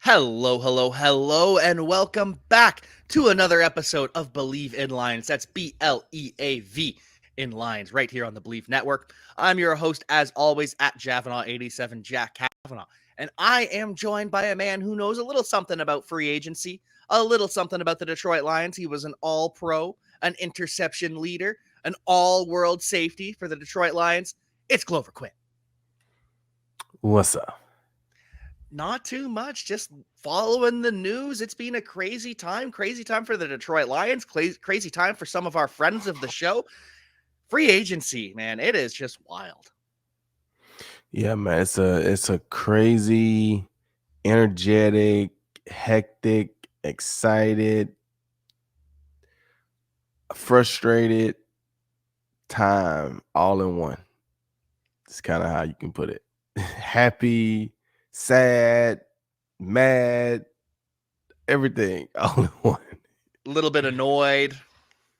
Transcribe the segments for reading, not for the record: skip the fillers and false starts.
Hello, hello, hello, and welcome back to another episode of Believe in Lines. That's BLEAV in Lines, right here on the Believe Network. I'm your host, as always, at Javanagh87, Jack Cavanagh, and I am joined by a man who knows a little something about free agency, a little something about the Detroit Lions. He was an All-Pro, an interception leader, an all-world safety for the Detroit Lions. It's Glover Quin. What's up? Not too much, just following the news. It's been a crazy time for the Detroit Lions, crazy time for some of our friends of the show. Free agency, man, it is just wild. Yeah, man, it's a crazy, energetic, hectic, excited, frustrated time all in one. It's kind of how you can put it. Happy, sad, mad, everything all in one. A little bit annoyed.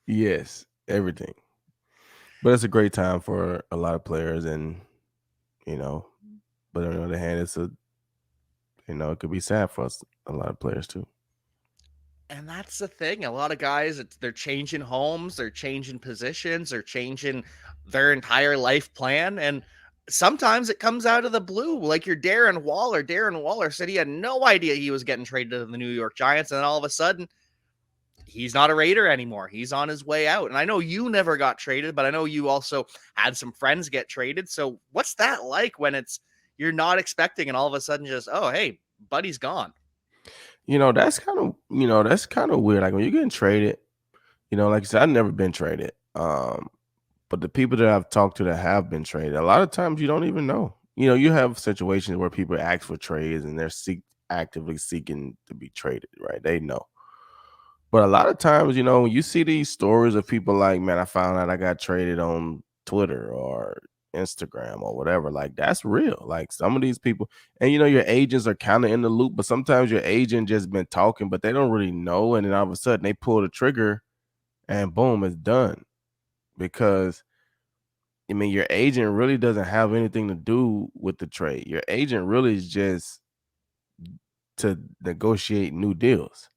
Yes, everything. But it's a great time for a lot of players, and you know, but on the other hand, it could be sad for us, a lot of players too. And that's the thing. A lot of guys, they're changing homes, they're changing positions, they're changing their entire life plan. And sometimes it comes out of the blue, like your Darren Waller. Darren Waller said he had no idea he was getting traded to the New York Giants. And then all of a sudden, he's not a Raider anymore. He's on his way out. And I know you never got traded, but I know you also had some friends get traded. So what's that like when you're not expecting and all of a sudden just, oh, hey, buddy's gone? That's kind of weird. Like when you're getting traded, like I said, I've never been traded. But the people that I've talked to that have been traded, a lot of times you don't even know. You have situations where people ask for trades and they're actively seeking to be traded, right? They know. But a lot of times, when you see these stories of people like, man, I found out I got traded on Twitter or Instagram or whatever, like that's real. Like some of these people, and your agents are kind of in the loop, but sometimes your agent just been talking, but they don't really know. And then all of a sudden they pull the trigger and boom, it's done. Because your agent really doesn't have anything to do with the trade. Your agent really is just to negotiate new deals.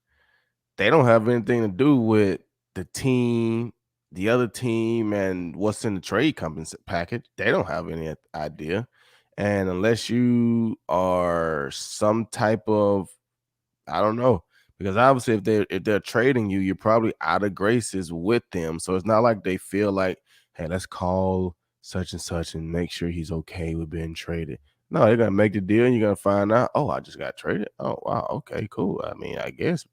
They don't have anything to do with the team, the other team, and what's in the trade package. They don't have any idea. And unless you are some type of, I don't know, because obviously if they're trading you, you're probably out of graces with them. So it's not like they feel like, hey, let's call such and such and make sure he's okay with being traded. No, they're gonna make the deal and you're gonna find out, oh, I just got traded. Oh wow, okay, cool. I mean, I guess.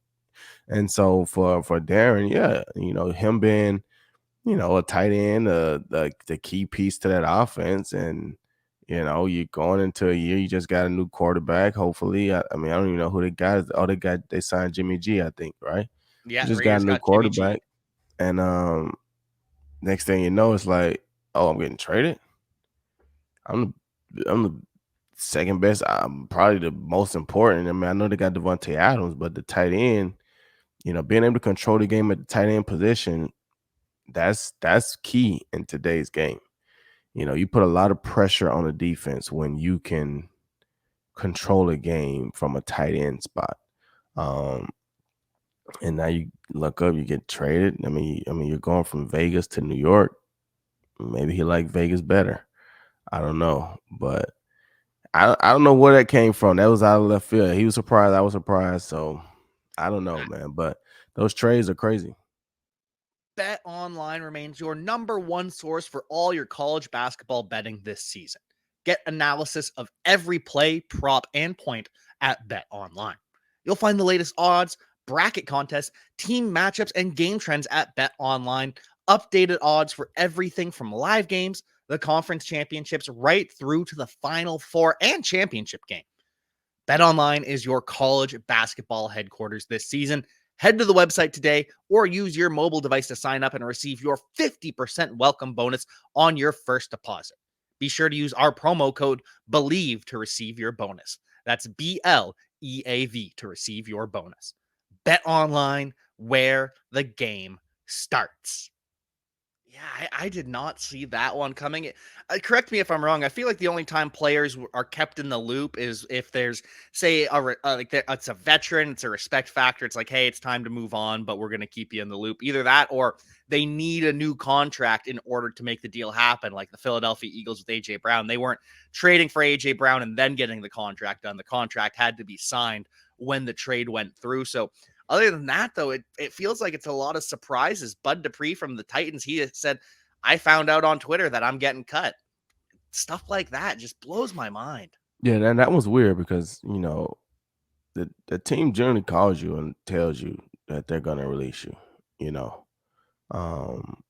And so for Darren, yeah, him being, a tight end, the key piece to that offense, and you're going into a year, you just got a new quarterback. Hopefully, I mean, I don't even know who they got. Oh, they signed Jimmy G, I think, right? Yeah, You the just got a Raiders new got Jimmy G. quarterback, and next thing you know, it's like, oh, I'm getting traded. I'm the second best. I'm probably the most important. I mean, I know they got Devontae Adams, but the tight end, being able to control the game at the tight end position, that's key in today's game. You put a lot of pressure on the defense when you can control a game from a tight end spot. Um, and now you look up, you get traded. I mean, you're going from Vegas to New York. Maybe he liked Vegas better. I don't know, but I don't know where that came from. That was out of left field. He was surprised. I was surprised. So I don't know, man. But those trades are crazy. Bet Online remains your number one source for all your college basketball betting this season. Get analysis of every play, prop, and point at Bet Online. You'll find the latest odds, bracket contests, team matchups, and game trends at Bet Online. Updated odds for everything from live games, the conference championships, right through to the Final Four and championship game. BetOnline is your college basketball headquarters this season. Head to the website today or use your mobile device to sign up and receive your 50% welcome bonus on your first deposit. Be sure to use our promo code BELIEVE to receive your bonus. That's BLEAV to receive your bonus. Bet online where the game starts. Yeah, I did not see that one coming. Correct me if I'm wrong. I feel like the only time players are kept in the loop is if there's, say, it's a veteran, it's a respect factor. It's like, hey, it's time to move on, but we're going to keep you in the loop. Either that, or they need a new contract in order to make the deal happen. Like the Philadelphia Eagles with AJ Brown, they weren't trading for AJ Brown and then getting the contract done. The contract had to be signed when the trade went through. So other than that, though, it feels like it's a lot of surprises. Bud Dupree from the Titans, he said, I found out on Twitter that I'm getting cut. Stuff like that just blows my mind. Yeah, and that was weird because, the team generally calls you and tells you that they're gonna release you, you know. Um,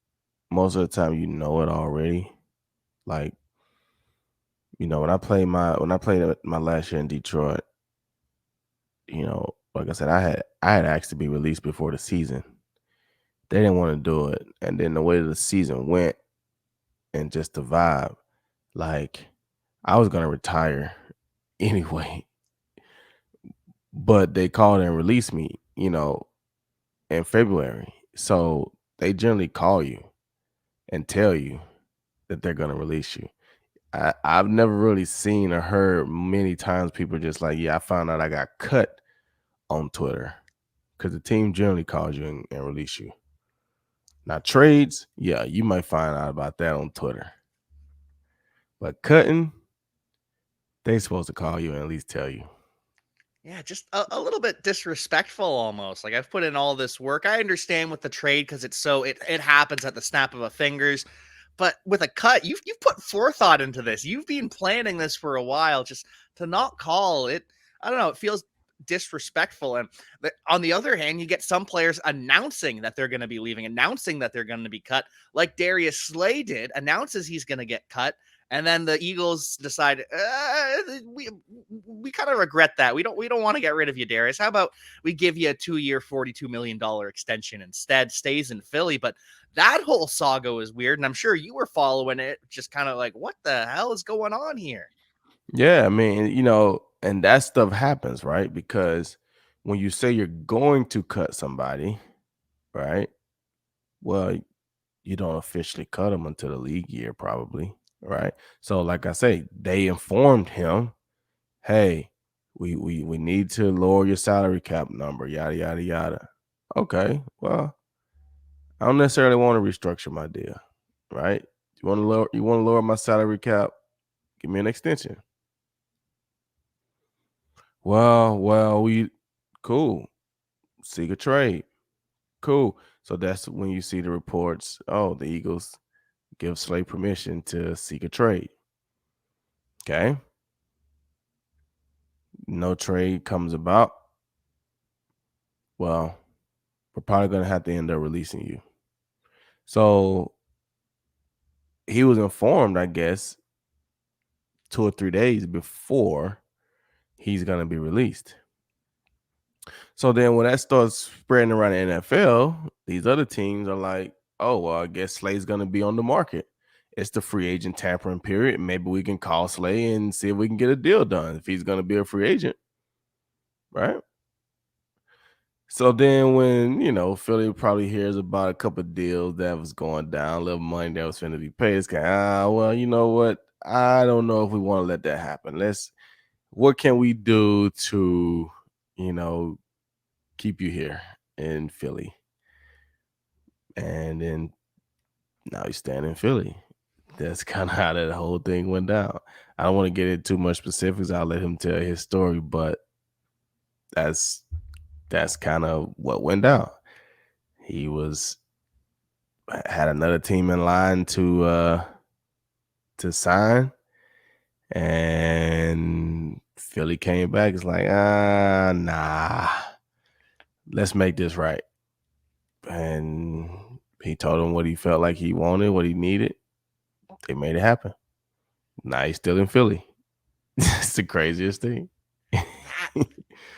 Most of the time you know it already. Like, when I played my last year in Detroit, like I said, I had asked to be released before the season. They didn't want to do it. And then the way the season went and just the vibe, like I was gonna retire anyway. But they called and released me, in February. So they generally call you and tell you that they're gonna release you. I've never really seen or heard many times people just like, yeah, I found out I got cut on Twitter because the team generally calls you and release you. Now trades, yeah, you might find out about that on Twitter, but cutting, they supposed to call you and at least tell you. Yeah, just a little bit disrespectful almost. Like I've put in all this work. I understand with the trade because it happens at the snap of a fingers. But with a cut, you've put forethought into this. You've been planning this for a while. Just to not call it, I don't know. It feels disrespectful. And on the other hand, you get some players announcing that they're going to be leaving, announcing that they're going to be cut, like Darius Slay did, announces he's going to get cut, and then the Eagles decide we kind of regret that. We don't want to get rid of you, Darius. How about we give you a 2-year, $42 million extension instead? Stays in Philly, but that whole saga was weird, and I'm sure you were following it, just kind of like, what the hell is going on here? Yeah, I mean, and that stuff happens, right? Because when you say you're going to cut somebody, right? Well, you don't officially cut them until the league year, probably, right? So, like I say, they informed him, "Hey, we need to lower your salary cap number, yada yada yada." Okay, well, I don't necessarily want to restructure my deal, right? You want to lower my salary cap? Give me an extension. Well, we cool. Seek a trade. Cool. So that's when you see the reports. Oh, the Eagles give Slay permission to seek a trade. Okay. No trade comes about. Well, we're probably going to have to end up releasing you. So he was informed, I guess, 2 or 3 days before he's going to be released. So then when that starts spreading around the NFL, these other teams are like, oh, well, I guess Slay's going to be on the market. It's the free agent tampering period. Maybe we can call Slay and see if we can get a deal done if he's going to be a free agent. Right. So then when, Philly probably hears about a couple of deals that was going down, a little money that was going to be paid, it's kind of, well, you know what? I don't know if we want to let that happen. What can we do to, you know, keep you here in Philly? And then now he's staying in Philly. That's kind of how that whole thing went down. I don't want to get into too much specifics. I'll let him tell his story, but that's kind of what went down. He had another team in line to sign, and Philly came back. It's like, nah, let's make this right. And he told him what he felt like he wanted, what he needed. They made it happen. Now he's still in Philly. It's the craziest thing.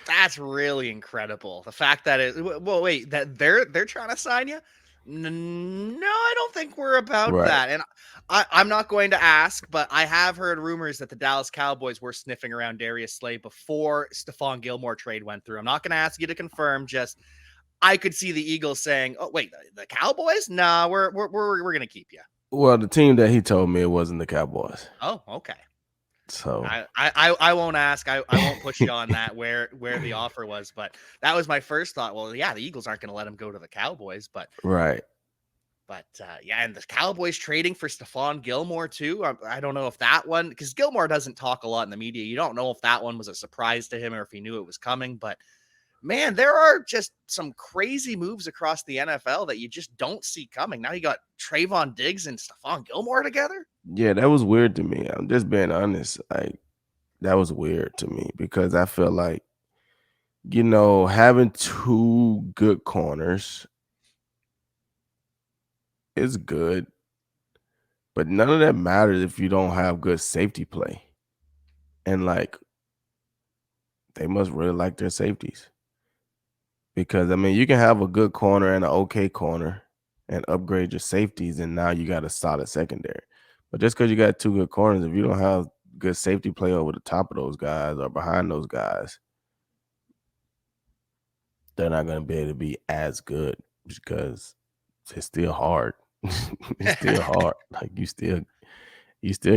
That's really incredible. The fact that wait, that they're trying to sign you? No, I don't think we're about Right. that. And I'm not going to ask, but I have heard rumors that the Dallas Cowboys were sniffing around Darius Slay before Stephon Gilmore trade went through. I'm not going to ask you to confirm, just I could see the Eagles saying, "Oh wait, the Cowboys? Nah, we're gonna keep you." Well, the team that he told me it wasn't the Cowboys. Oh, okay. So I won't ask. I won't push you on that where the offer was, but that was my first thought. Well, yeah, the Eagles aren't going to let him go to the Cowboys, right. but yeah, and the Cowboys trading for Stephon Gilmore too. I don't know if that one, because Gilmore doesn't talk a lot in the media. You don't know if that one was a surprise to him or if he knew it was coming. But man, there are just some crazy moves across the NFL that you just don't see coming. Now you got Trayvon Diggs and Stephon Gilmore together. Yeah, that was weird to me. I'm just being honest. Like that was weird to me because I feel like, having two good corners is good, but none of that matters if you don't have good safety play. And like they must really like their safeties. Because I mean, you can have a good corner and an okay corner and upgrade your safeties, and now you got a solid secondary. But just because you got two good corners, if you don't have good safety play over the top of those guys or behind those guys, they're not going to be able to be as good because it's still hard. It's still hard. Like you still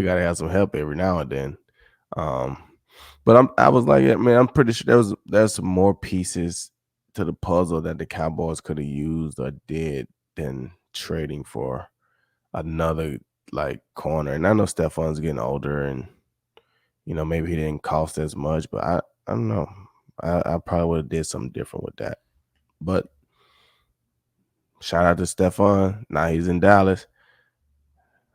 got to have some help every now and then. Um, but I was like, yeah, man, I'm pretty sure there's some more pieces to the puzzle that the Cowboys could have used or did than trading for another like corner. And I know Stefan's getting older, and maybe he didn't cost as much, but I don't know. I probably would have did something different with that. But shout out to Stefan. Now he's in Dallas.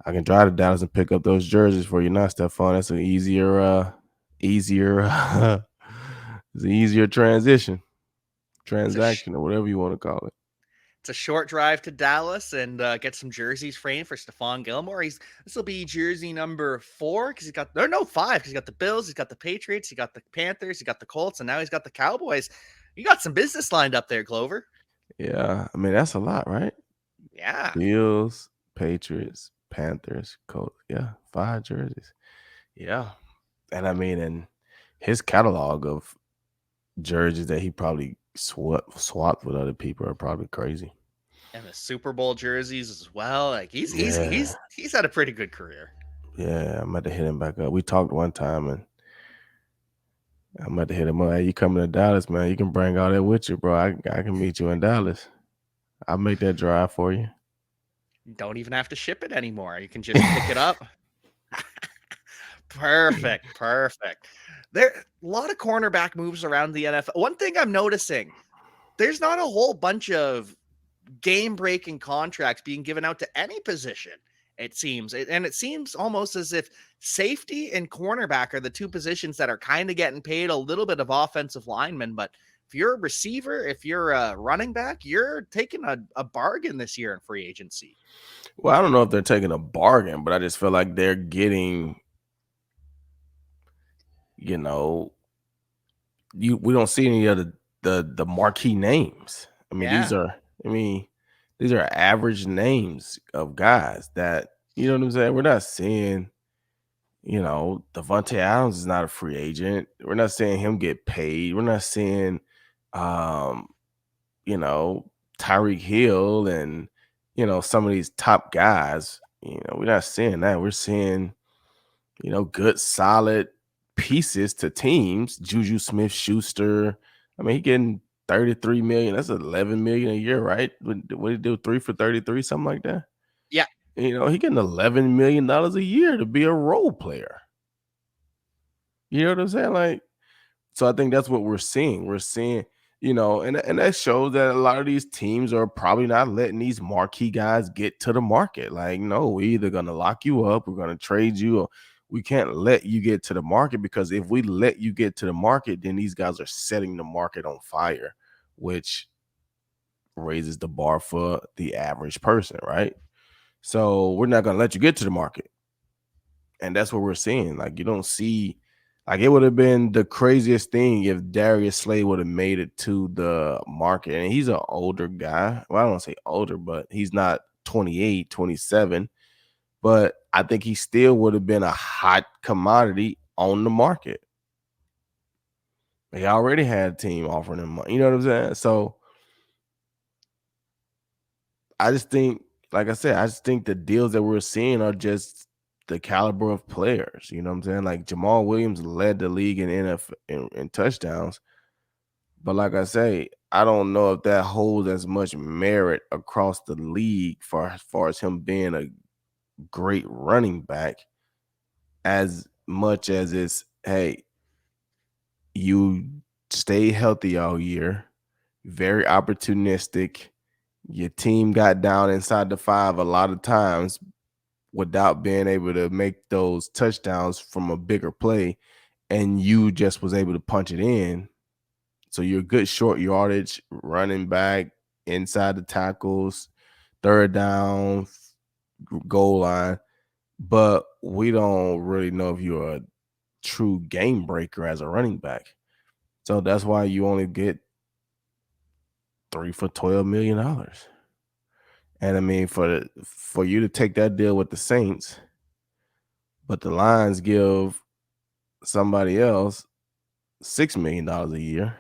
I can drive to Dallas and pick up those jerseys for you now, Stefan. That's an easier it's an easier It's a transaction, or whatever you want to call it. It's a short drive to Dallas and get some jerseys framed for Stephon Gilmore. This will be jersey number 4 because he's got 5 because he's got the Bills, he's got the Patriots, he got the Panthers, he got the Colts, and now he's got the Cowboys. You got some business lined up there, Glover. Yeah, I mean that's a lot, right? Yeah, Bills, Patriots, Panthers, Colts. Yeah, 5 jerseys. Yeah, and I mean, and his catalog of jerseys that he probably swapped with other people are probably crazy. and the Super Bowl jerseys as well. Like Yeah, he's had a pretty good career. yeah. I'm about to hit him back up. We talked one time, and I'm about to hit him up. Hey, you coming to Dallas, man? You can bring all that with you, bro. I can meet you in Dallas. I'll make that drive for you. Don't even have to ship it anymore. You can just pick it up. Perfect. There a lot of cornerback moves around the NFL. One thing I'm noticing, there's not a whole bunch of game-breaking contracts being given out to any position, it seems. And it seems almost as if safety and cornerback are the two positions that are kind of getting paid a little bit of offensive lineman. But if you're a receiver, if you're a running back, you're taking a bargain this year in free agency. Well, I don't know if they're taking a bargain, but I just feel like they're getting, you know, we don't see any of the marquee names. I mean, Yeah. these are average names of guys that, you know what I'm saying? We're not seeing, Devontae Adams is not a free agent. We're not seeing him get paid. We're not seeing um, you know, Tyreek Hill and, some of these top guys. We're not seeing that. We're seeing, good solid pieces to teams. Juju Smith Schuster. I mean, he getting 33 million. That's 11 million a year, right? What did he do? 3 for 33, something like that. Yeah. He getting $11 million a year to be a role player. You know what I'm saying? Like, so I think that's what we're seeing. We're seeing, and that shows that a lot of these teams are probably not letting these marquee guys get to the market. Like, no, we're either gonna lock you up, we're gonna trade you, or we can't let you get to the market, because if we let you get to the market, then these guys are setting the market on fire, which raises the bar for the average person, right? So we're not gonna let you get to the market. And that's what we're seeing. Like, you don't see, like, it would have been the craziest thing if Darius Slay would have made it to the market. And he's an older guy. Well, I don't want to say older, but he's not 28, 27. But I think he still would have been a hot commodity on the market. He already had a team offering him money. You know what I'm saying? So, I just think, like I said, I just think the deals that we're seeing are just the caliber of players. You know what I'm saying? Like Jamal Williams led the league in in touchdowns, but like I say, I don't know if that holds as much merit across the league for as far as him being a great running back as much as it's, hey, you stay healthy all year, very opportunistic. Your team got down inside the 5 a lot of times without being able to make those touchdowns from a bigger play, and you just was able to punch it in. So you're a good short yardage running back inside the tackles, third down, goal line, but we don't really know if you're a true game breaker as a running back. So that's why you only get 3 for $12 million. And I mean, for you to take that deal with the Saints, but the Lions give somebody else $6 million a year,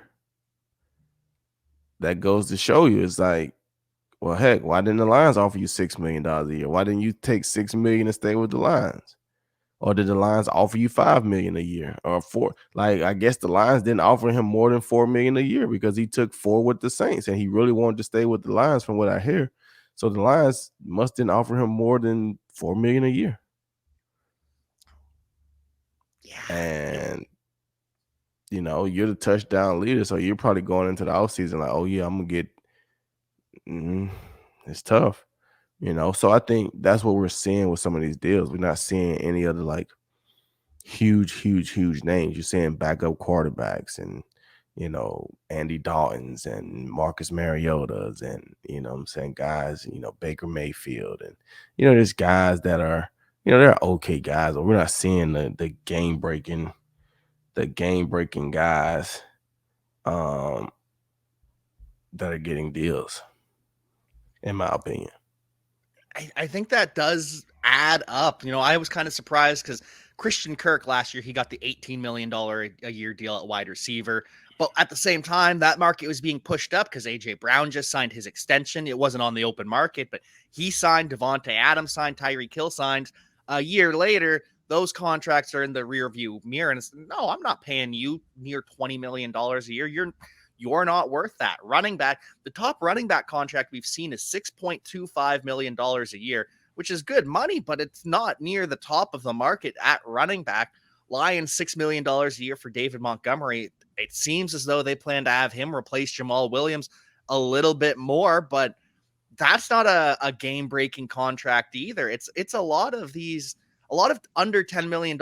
that goes to show you, it's like, well, heck, why didn't the Lions offer you $6 million a year? Why didn't you take $6 million and stay with the Lions? Or did the Lions offer you $5 million a year or four? Like, I guess the Lions didn't offer him more than $4 million a year because he took 4 with the Saints and he really wanted to stay with the Lions, from what I hear. So the Lions must didn't offer him more than $4 million a year. Yeah. And you're the touchdown leader, so you're probably going into the offseason like, oh yeah, I'm gonna get. It's tough, So I think that's what we're seeing with some of these deals. We're not seeing any other like huge names. You're seeing backup quarterbacks and Andy Daltons and Marcus Mariotas and I'm saying guys, Baker Mayfield and there's guys that are they're okay guys, but we're not seeing the game breaking guys that are getting deals, in my opinion. I think that does add up. I was kind of surprised because Christian Kirk last year, he got the $18 million a year deal at wide receiver. But at the same time, that market was being pushed up because A.J. Brown just signed his extension. It wasn't on the open market, but he signed, Devontae Adams signed, Tyreek Hill signed. A year later, those contracts are in the rear view mirror. And it's, no, I'm not paying you near $20 million a year. You're not worth that. Running back, the top running back contract we've seen is $6.25 million a year, which is good money, but it's not near the top of the market at running back. Lions $6 million a year for David Montgomery. It seems as though they plan to have him replace Jamal Williams a little bit more, but that's not a game-breaking contract either. It's a lot of under $10 million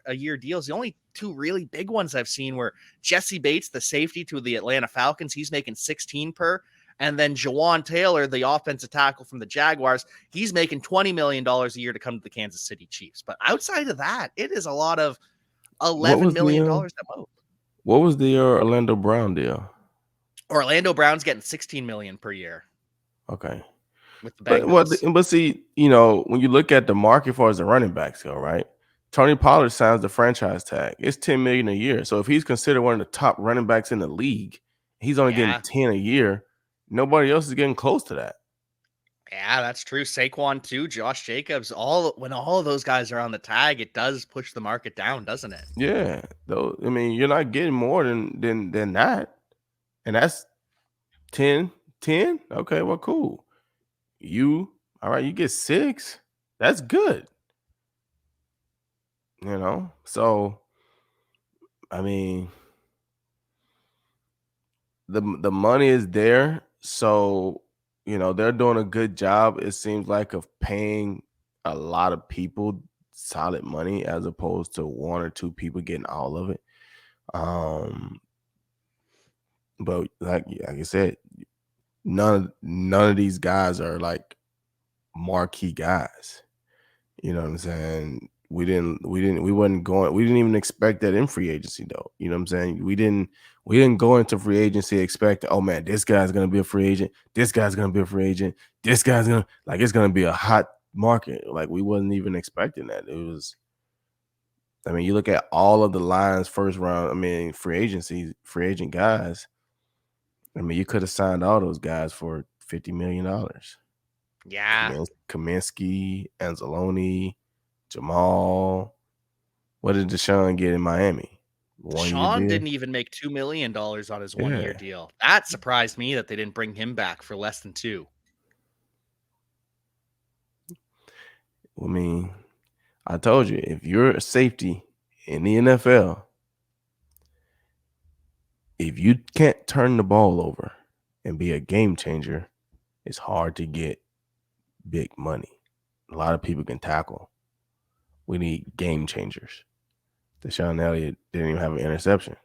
a year deals. The only 2 really big ones I've seen were Jesse Bates, the safety to the Atlanta Falcons. He's making 16 per. And then Jawan Taylor, the offensive tackle from the Jaguars, he's making $20 million a year to come to the Kansas City Chiefs. But outside of that, it is a lot of $11 million at most. What was the Orlando Brown deal? Orlando Brown's getting $16 million per year. Okay. With the Bengals. But see, when you look at the market as far as the running backs go, right? Tony Pollard signs the franchise tag. It's $10 million a year. So if he's considered one of the top running backs in the league, he's only getting 10 a year. Nobody else is getting close to that. Yeah, that's true. Saquon too, Josh Jacobs. When all of those guys are on the tag, it does push the market down, doesn't it? Yeah, though. I mean, you're not getting more than that, and that's 10. Okay, well, cool. All right, you get 6. That's good. So I mean, the money is there, so they're doing a good job, it seems like, of paying a lot of people solid money as opposed to 1 or 2 people getting all of it. But like I said, none of these guys are like marquee guys. You know what I'm saying? We didn't even expect that in free agency though. You know what I'm saying? We didn't go into free agency expecting, oh man, this guy's gonna be a free agent, this guy's gonna be a free agent, this guy's gonna it's gonna be a hot market. Like, we wasn't even expecting that. It was, I mean, you look at all of the Lions first round, free agent guys. I mean, you could have signed all those guys for $50 million. Yeah. Kaminsky, Anzalone, Jamal. What did Deshaun get in Miami? 1 year Sean deal? didn't even make $2 million on his 1 year Yeah. deal. That surprised me that they didn't bring him back for less than two. I mean, I told you, if you're a safety in the NFL, if you can't turn the ball over and be a game changer, it's hard to get big money. A lot of people can tackle. We need game changers. Deshaun Elliott didn't even have an interception.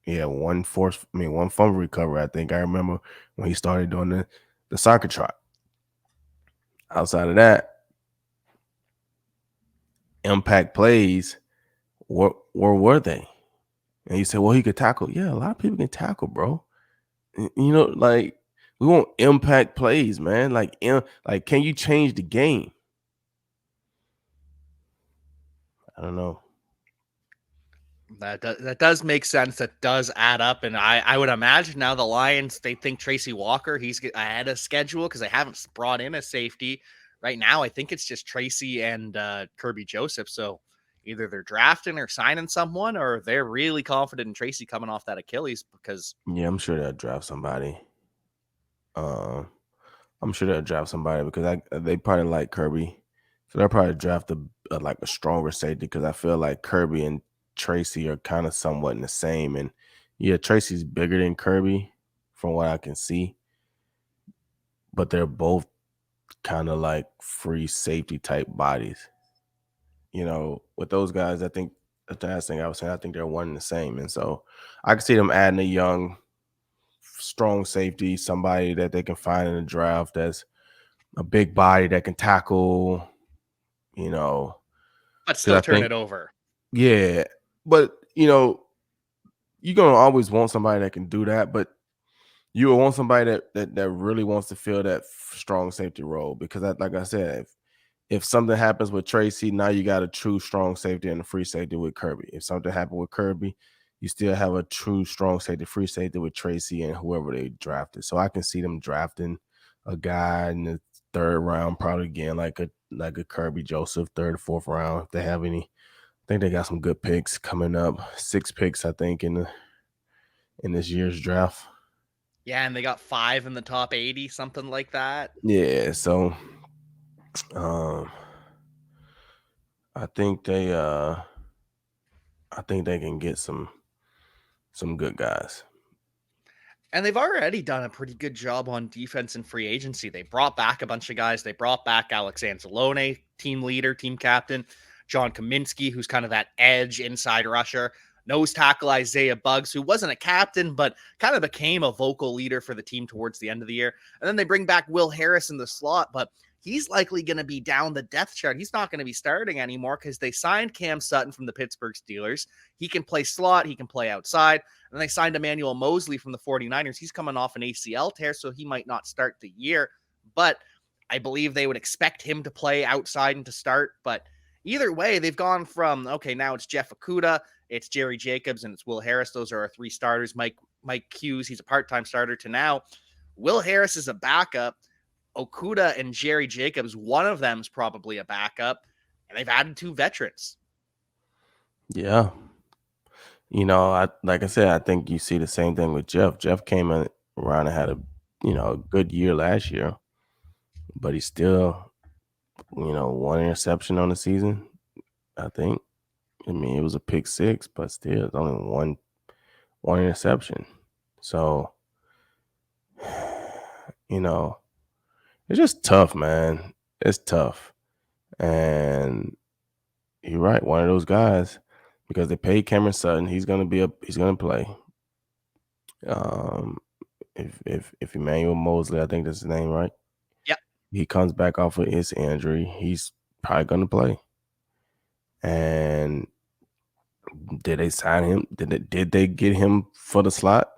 He had one fumble recovery. I think I remember when he started doing the soccer trot. Outside of that, impact plays, where were they? And you say, well, he could tackle. Yeah, a lot of people can tackle, bro. Like we want impact plays, man. Like, can you change the game? I don't know. That does make sense. That does add up, and I would imagine now the Lions, they think Tracy Walker, he's ahead of schedule because they haven't brought in a safety right now. I think it's just Tracy and Kirby Joseph. So either they're drafting or signing someone, or they're really confident in Tracy coming off that Achilles because Yeah, I'm sure they'll draft somebody. I'm sure they'll draft somebody because they probably like Kirby, so they'll probably draft like a stronger safety because I feel like Kirby and Tracy are kind of somewhat in the same. And yeah, Tracy's bigger than Kirby from what I can see, but they're both kind of like free safety type bodies. With those guys, I think the last thing I was saying, I think they're one and the same. And so I can see them adding a young, strong safety, somebody that they can find in the draft that's a big body that can tackle, you know, but because still I turn think, it over. yeah, but you're gonna always want somebody that can do that, but you will want somebody that really wants to fill that strong safety role because, like I said, if something happens with Tracy, now you got a true strong safety and a free safety with Kirby. If something happened with Kirby, you still have a true strong safety, free safety with Tracy and whoever they drafted. So I can see them drafting a guy in the third round, probably again like a Kirby Joseph, third or fourth round if they have any. I think they got some good picks coming up. 6 picks, I think, in this year's draft. Yeah, and they got 5 in the top 80, something like that. Yeah, so um I think they can get some good guys. And they've already done a pretty good job on defense and free agency. They brought back a bunch of guys. They brought back Alex Anzalone, team leader, team captain, John Kaminsky, who's kind of that edge inside rusher, nose tackle Isaiah Buggs, who wasn't a captain, but kind of became a vocal leader for the team towards the end of the year. And then they bring back Will Harris in the slot, but he's likely going to be down the depth chart. He's not going to be starting anymore because they signed Cam Sutton from the Pittsburgh Steelers. He can play slot, he can play outside. And they signed Emmanuel Mosley from the 49ers. He's coming off an ACL tear, so he might not start the year. But I believe they would expect him to play outside and to start. But either way, they've gone from, okay, now it's Jeff Okudah, it's Jerry Jacobs, and it's Will Harris. Those are our 3 starters. Mike Hughes, he's a part-time starter, to now Will Harris is a backup. Okudah and Jerry Jacobs, one of them's probably a backup. And they've added 2 veterans. Yeah. Like I said, I think you see the same thing with Jeff. Jeff came around and had a good year last year, but he still, 1 interception on the season, I think. I mean, it was a pick 6, but still, it's only one interception. So, it's just tough, man. It's tough. And you're right, one of those guys, because they paid Cameron Sutton, he's gonna play. If Emmanuel Mosley, I think that's his name, right? Yep. He comes back off of his injury, he's probably gonna play. And did they sign him? Did they get him for the slot?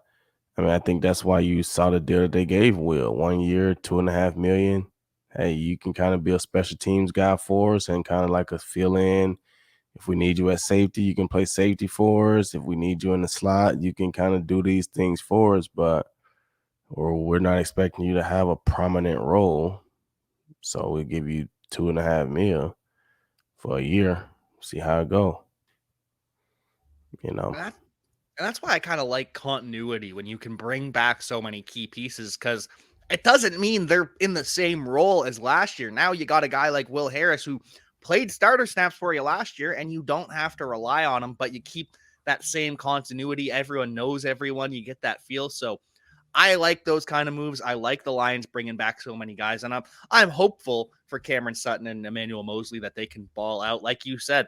I mean, I think that's why you saw the deal that they gave Will. 1 year, $2.5 million. Hey, you can kind of be a special teams guy for us and kind of like a fill-in. If we need you at safety, you can play safety for us. If we need you in the slot, you can kind of do these things for us. But or we're not expecting you to have a prominent role. So we give you 2.5 mil for a year. See how it go. You know. And that's why I kind of like continuity when you can bring back so many key pieces, because it doesn't mean they're in the same role as last year. Now you got a guy like Will Harris who played starter snaps for you last year, and you don't have to rely on him, but you keep that same continuity. Everyone knows everyone. You get that feel. So I like those kind of moves. I like the Lions bringing back so many guys, and I'm hopeful for Cameron Sutton and Emmanuel Mosley that they can ball out. Like you said,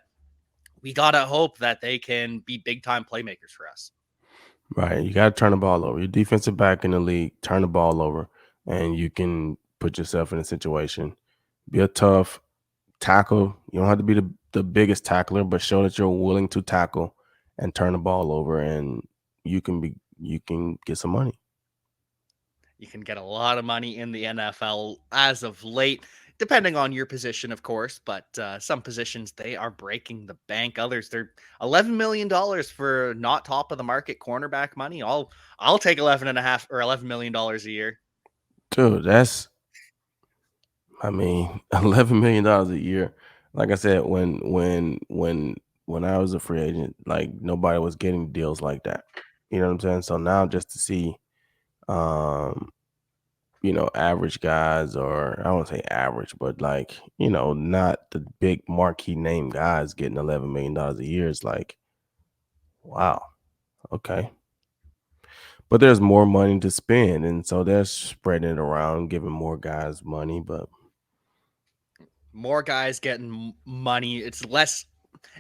we gotta hope that they can be big time playmakers for us. Right. You got to turn the ball over. Your defensive back in the league, turn the ball over, and you can put yourself in a situation. Be a tough tackle. You don't have to be the biggest tackler, but show that you're willing to tackle and turn the ball over, and you can get some money. You can get a lot of money in the NFL as of late, depending on your position, of course. But some positions they are breaking the bank. Others they're $11 million for not top of the market cornerback money. I'll take 11.5 or $11 million a year. Dude, that's $11 million a year. Like I said, when I was a free agent, like nobody was getting deals like that. You know what I'm saying? So now just to see um average guys, or I won't say average, but like, not the big marquee name guys getting $11 million a year is like, wow, okay. But there's more money to spend, and so they're spreading it around, giving more guys money. But More guys getting money. It's less.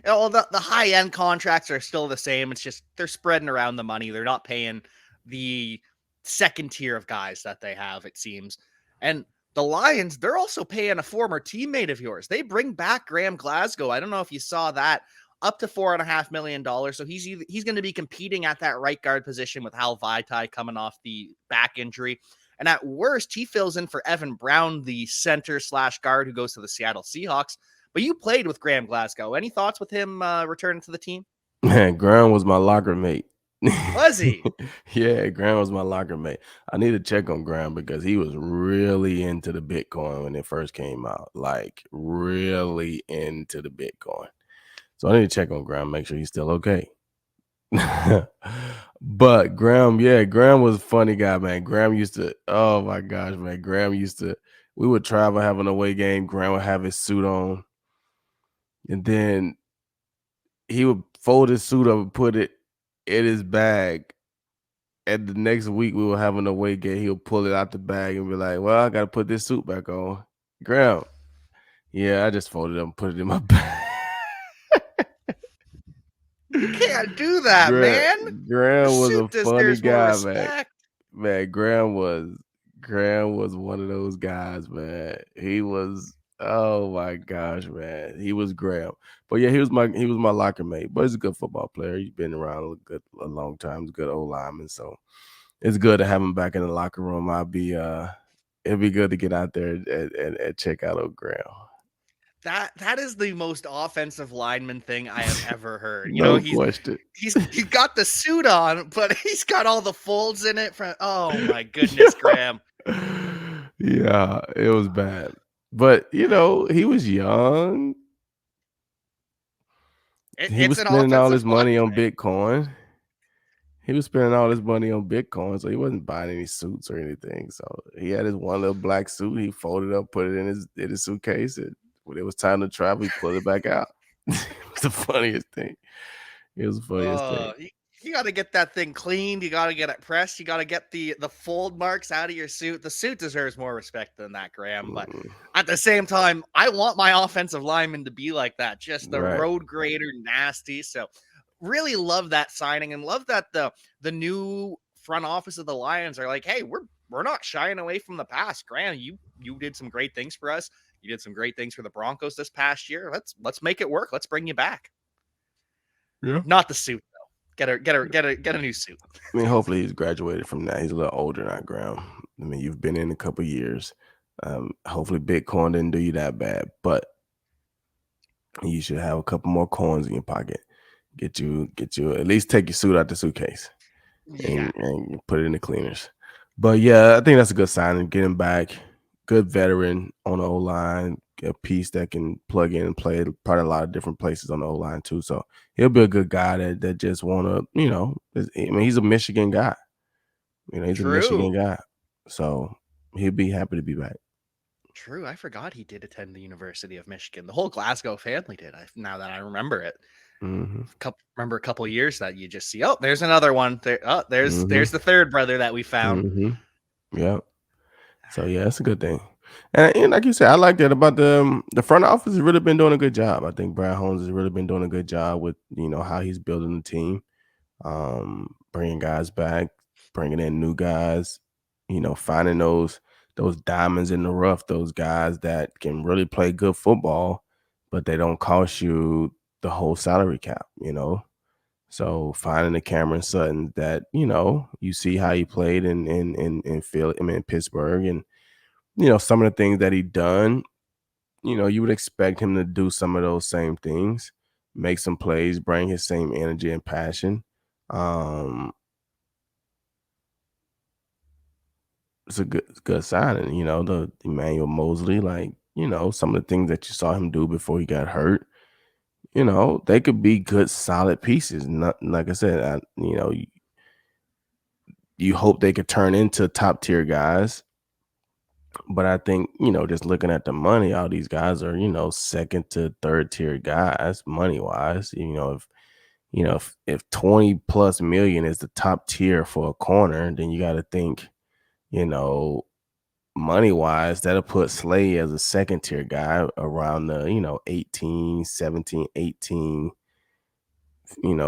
Well, the high end contracts are still the same. It's just they're spreading around the money. They're not paying the second tier of guys that they have, it seems. And the Lions, they're also paying a former teammate of yours. They bring back Graham Glasgow. I don't know if you saw that, up to $4.5 million. So he's going to be competing at that right guard position with Hal Vaitai coming off the back injury. And at worst, he fills in for Evan Brown, the center slash guard who goes to the Seattle Seahawks. But you played with Graham Glasgow. Any thoughts with him returning to the team? man, Graham was my locker mate. Was he? Yeah, Graham was my locker mate. I need to check on Graham because he was really into the Bitcoin when it first came out. Like really into the Bitcoin. So I need to check on Graham, make sure he's still okay. But Graham, yeah, Graham was a funny guy, man. Graham used to, oh my gosh, man. We would travel, have an away game. Graham would have his suit on. And then he would fold his suit up and put it in his bag. And the next week we would have an away game. He'll pull it out the bag and be like, well, I got to put this suit back on. Graham, yeah, I just folded it up and put it in my bag. You can't do that, Graham, man. The Graham was a suit funny deserves more guy, man. respect. Man, Graham was one of those guys, man. He was, oh my gosh, man. He was Graham. But yeah, he was my locker mate. But he's a good football player. He's been around a long time. He's a good old lineman. So it's good to have him back in the locker room. It'd be good to get out there and check out old Graham. That is the most offensive lineman thing I have ever heard. No question. He's got the suit on, but he's got all the folds in it. Oh my goodness, Graham. Yeah, it was bad. But he was young. He It's was an spending all offensive his money line on thing. Bitcoin. He was spending all his money on Bitcoin, so he wasn't buying any suits or anything. So he had his one little black suit. He folded up, put it in his suitcase, and when it was time to travel, he pulled it back out. It was the funniest thing. It was the funniest thing. You got to get that thing cleaned. You got to get it pressed. You got to get the fold marks out of your suit. The suit deserves more respect than that, Graham. But Mm, at the same time, I want my offensive lineman to be like that, just the right. road grader nasty. So really love that signing, and love that the new front office of the Lions are like, hey, we're not shying away from the past. Graham, you did some great things for us. You did some great things for the Broncos this past year. Let's make it work. Let's bring you back. Yeah. Not the suit though. Get a new suit. I mean, hopefully he's graduated from that. He's a little older now, Graham. I mean, you've been in a couple years. Hopefully Bitcoin didn't do you that bad, but you should have a couple more coins in your pocket. Get you at least take your suit out the suitcase Yeah. and put it in the cleaners. But yeah, I think that's a good sign and get him back. Good veteran on the O line, a piece that can plug in and play probably a lot of different places on the O line too. So he'll be a good guy that just wanna, I mean, he's a Michigan guy. He's a True. Michigan guy. So he'll be happy to be back. True. I forgot he did attend the University of Michigan. The whole Glasgow family did. Now that I remember it. Mhm. Remember a couple years that you just see, oh, there's another one. There, oh, there's Mhm. the third brother that we found. Mhm. Yep. So yeah, that's a good thing. And like you said, I like that about the front office has really been doing a good job. I think Brad Holmes has really been doing a good job with how he's building the team, bringing guys back, bringing in new guys, finding those diamonds in the rough, those guys that can really play good football, but they don't cost you the whole salary cap. So finding the Cameron Sutton that you see how he played in Philly, I mean, in Pittsburgh, and some of the things that he done, you would expect him to do some of those same things, make some plays, bring his same energy and passion. Um, it's a good signing. The Emmanuel Mosley, like some of the things that you saw him do before he got hurt. They could be good, solid pieces. Not like I said, you hope they could turn into top tier guys. But I think, just looking at the money, all these guys are, second to third tier guys, money wise. If 20 plus million is the top tier for a corner, then you got to think, you know, money wise, that'll put Slay as a second tier guy around the, 18, 17, 18.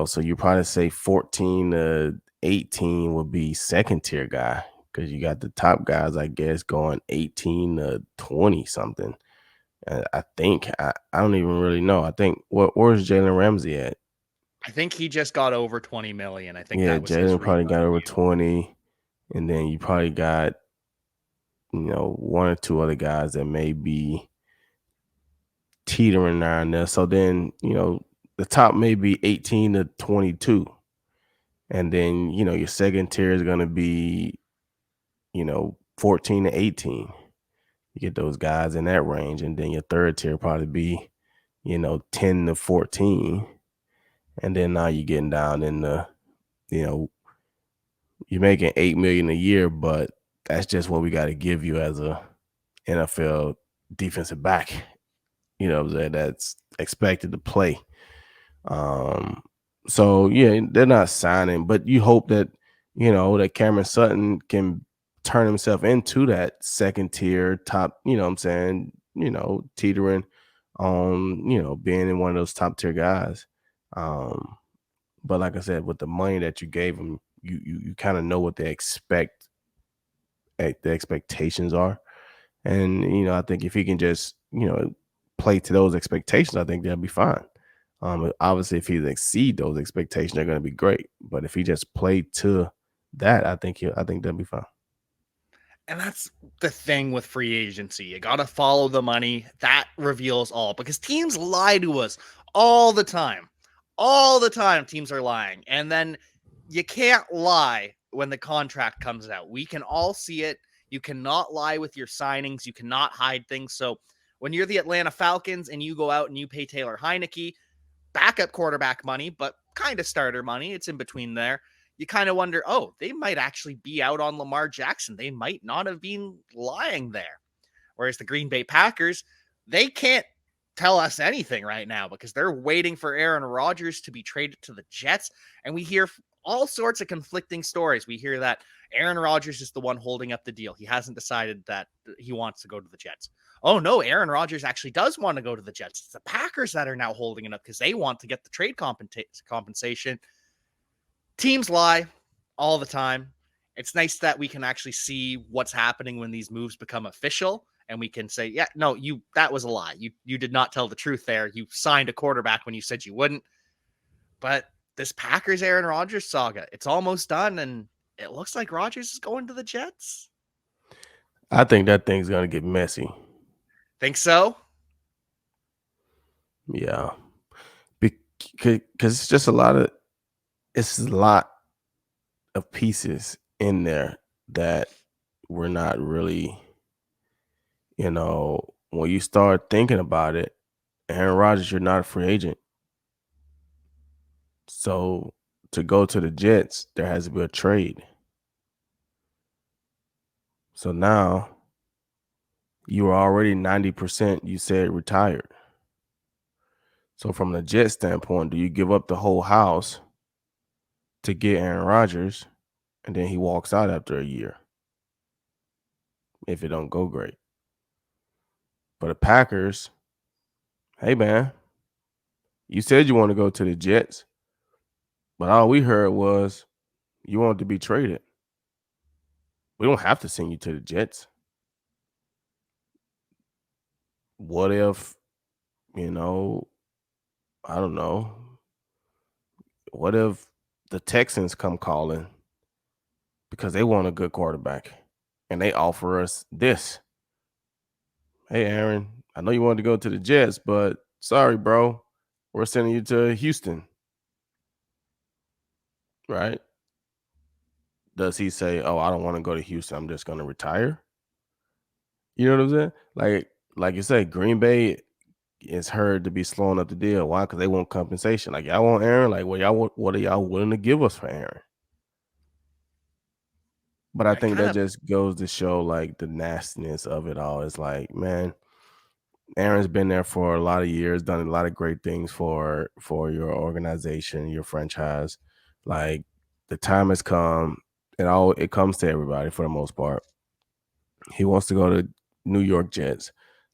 So you probably say 14 to 18 would be second tier guy because you got the top guys, I guess, going 18 to 20 something. I think I don't even really know. I think where's Jalen Ramsey at? I think he just got over 20 million. I think Yeah, that was his Jalen probably got re-signing over deal. 20, and then you probably got one or two other guys that may be teetering around there. So then the top may be 18 to 22, and then your second tier is going to be 14 to 18. You get those guys in that range, and then your third tier probably be 10 to 14, and then now you're getting down in the you know you're making 8 million a year, but that's just what we got to give you as a NFL defensive back. What I'm saying, that's expected to play. Um, so yeah, they're not signing, but you hope that that Cameron Sutton can turn himself into that second tier top. What I'm saying, teetering on being in one of those top tier guys. Um, but like I said, with the money that you gave him, you kind of know what they expect, the expectations are. And I think if he can just play to those expectations, I think they'll be fine. Obviously, if he exceed those expectations, they're going to be great. But if he just play to that, I think they'll be fine. And that's the thing with free agency. You got to follow the money. That reveals all because teams lie to us all the time. All the time, teams are lying. And then you can't lie when the contract comes out. We can all see it. You cannot lie with your signings. You cannot hide things. So when you're the Atlanta Falcons and you go out and you pay Taylor Heineke backup quarterback money, but kind of starter money, it's in between there, you kind of wonder, oh, they might actually be out on Lamar Jackson. They might not have been lying there. Whereas the Green Bay Packers, they can't tell us anything right now because they're waiting for Aaron Rodgers to be traded to the Jets. And we hear all sorts of conflicting stories. We hear that Aaron Rodgers is the one holding up the deal. He hasn't decided that he wants to go to the Jets. Oh, no, Aaron Rodgers actually does want to go to the Jets. It's the Packers that are now holding it up because they want to get the trade compensation. Teams lie all the time. It's nice that we can actually see what's happening when these moves become official and we can say, yeah, no, that was a lie. You did not tell the truth there. You signed a quarterback when you said you wouldn't. But this Packers Aaron Rodgers saga, it's almost done and it looks like Rodgers is going to the Jets. I think that thing's gonna get messy. Think so? Yeah, because it's a lot of pieces in there that we're not really, when you start thinking about it, Aaron Rodgers, you're not a free agent. So to go to the Jets, there has to be a trade. So now you are already 90%, you said, retired. So from the Jets standpoint, do you give up the whole house to get Aaron Rodgers and then he walks out after a year if it don't go great? For the Packers, hey man, you said you want to go to the Jets, but all we heard was you wanted to be traded. We don't have to send you to the Jets. What if, you know, I don't know. What if the Texans come calling because they want a good quarterback and they offer us this? Hey, Aaron, I know you wanted to go to the Jets, but sorry, bro. We're sending you to Houston. Right? Does he say, "Oh, I don't want to go to Houston. I'm just going to retire"? You know what I'm saying? Like you said, Green Bay is heard to be slowing up the deal. Why? Because they want compensation. Like, y'all want Aaron? Like, what are y'all willing to give us for Aaron? But I I think kind that of just goes to show like the nastiness of it all. It's like, man, Aaron's been there for a lot of years, done a lot of great things for your organization, your franchise. Like the time has come. It comes to everybody for the most part. He wants to go to New York Jets.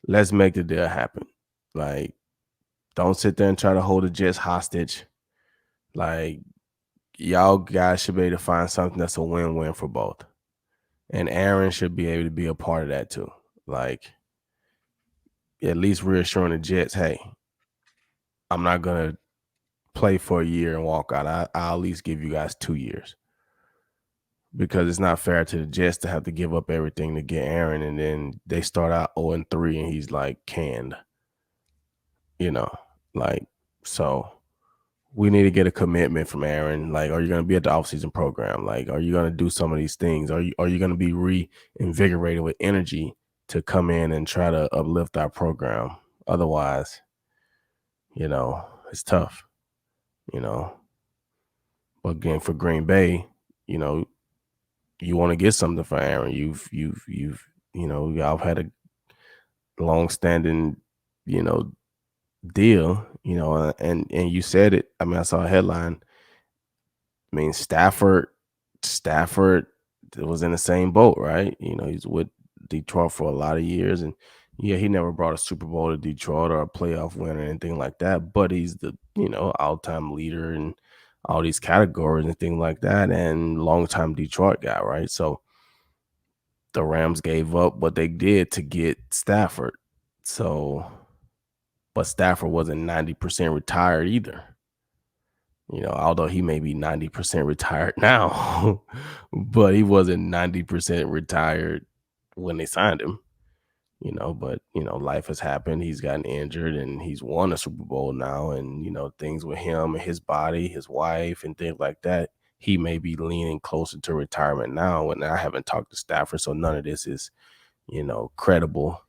Let's make the deal happen. Like, don't sit there and try to hold the Jets hostage. Like, y'all guys should be able to find something that's a win-win for both. And Aaron should be able to be a part of that too. Like, at least reassuring the Jets, hey, I'm not gonna play for a year and walk out. I'll at least give you guys 2 years. Because it's not fair to the Jets to have to give up everything to get Aaron, and then they start out 0-3 and he's like canned. You know, like, so we need to get a commitment from Aaron. Like, are you going to be at the offseason program? Like, are you going to do some of these things? Are you going to be reinvigorated with energy to come in and try to uplift our program? Otherwise, it's tough, you know. But again, for Green Bay, you know, you want to get something for Aaron. Y'all had a long-standing, deal, and you said it. I mean, I saw a headline. I mean, Stafford was in the same boat, right? He's with Detroit for a lot of years, and yeah, he never brought a Super Bowl to Detroit or a playoff win or anything like that. But he's the all-time leader in all these categories and things like that, and long-time Detroit guy, right? So the Rams gave up what they did to get Stafford. So, but Stafford wasn't 90% retired either. Although he may be 90% retired now, but he wasn't 90% retired when they signed him. But life has happened. He's gotten injured and he's won a Super Bowl now, and things with him and his body, his wife, and things like that. He may be leaning closer to retirement now. And I haven't talked to Stafford, so none of this is, credible.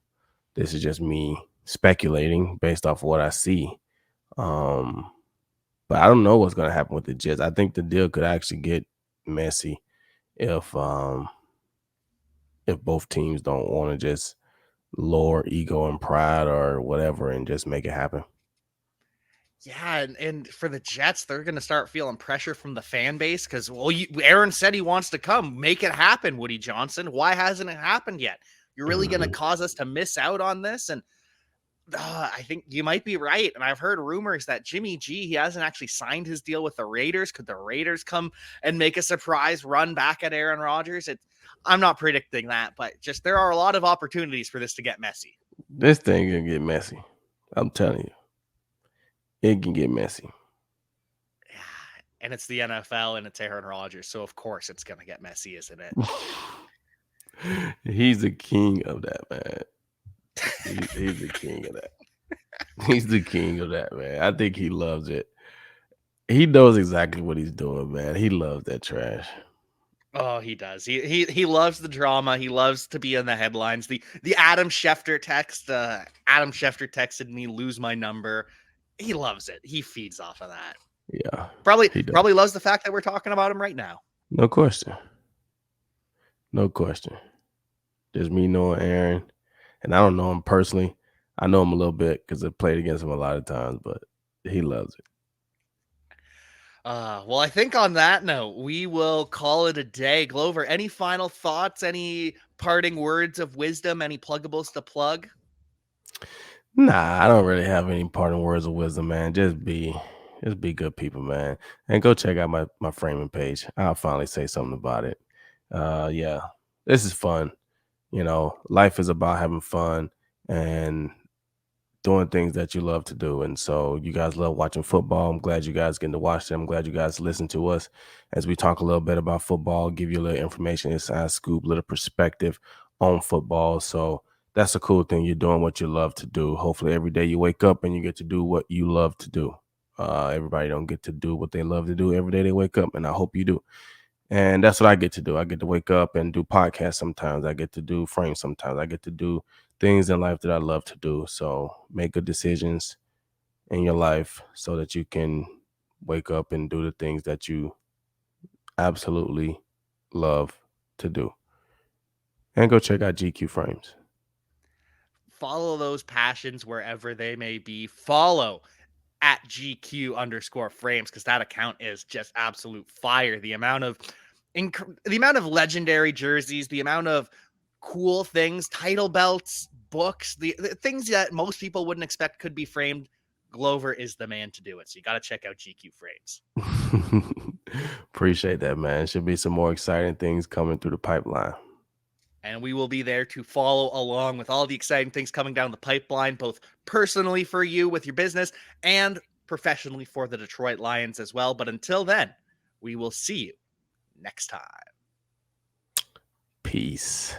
This is just me speculating based off of what I see. But I don't know what's going to happen with the Jets. I think the deal could actually get messy if both teams don't want to just lower ego and pride or whatever and just make it happen. Yeah, and for the Jets, they're going to start feeling pressure from the fan base because, well, Aaron said he wants to come. Make it happen, Woody Johnson. Why hasn't it happened yet? You're really going to cause us to miss out on this? And I think you might be right. And I've heard rumors that Jimmy G, he hasn't actually signed his deal with the Raiders. Could the Raiders come and make a surprise run back at Aaron Rodgers? I'm not predicting that, but just there are a lot of opportunities for this to get messy. This thing can get messy. I'm telling you. It can get messy. Yeah, and it's the NFL and it's Aaron Rodgers, so of course it's gonna get messy, isn't it? He's the king of that, man. He's the king of that. He's the king of that, man. I think he loves it. He knows exactly what he's doing, man. He loves that trash. Oh, he does. He loves the drama. He loves to be in the headlines. The Adam Schefter text. Adam Schefter texted me, "Lose my number." He loves it. He feeds off of that. Yeah, Probably he does. probably loves the fact that we're talking about him right now. No question. No question. Just me knowing Aaron, and I don't know him personally. I know him a little bit because I played against him a lot of times, but he loves it. Well, I think on that note, we will call it a day. Glover, any final thoughts? Any parting words of wisdom? Any pluggables to plug? Nah, I don't really have any parting words of wisdom, man. Just be good people, man. And go check out my framing page. I'll finally say something about it. Yeah, this is fun. You know, life is about having fun and doing things that you love to do. And so you guys love watching football. I'm glad you guys getting to watch them. I'm glad you guys listen to us as we talk a little bit about football, give you a little information, inside scoop, little perspective on football. So that's a cool thing. You're doing what you love to do. Hopefully every day you wake up and you get to do what you love to do. Everybody don't get to do what they love to do every day they wake up, and I hope you do. And that's what I get to do. I get to wake up and do podcasts sometimes. I get to do frames sometimes. I get to do things in life that I love to do. So make good decisions in your life so that you can wake up and do the things that you absolutely love to do. And go check out GQ Frames. Follow those passions wherever they may be. Follow at GQ_frames because that account is just absolute fire. The amount of legendary jerseys, the amount of cool things, title belts, books, the things that most people wouldn't expect could be framed. Glover is the man to do it. So you got to check out GQ Frames. Appreciate that, man. Should be some more exciting things coming through the pipeline. And we will be there to follow along with all the exciting things coming down the pipeline, both personally for you with your business and professionally for the Detroit Lions as well. But until then, we will see you next time. Peace.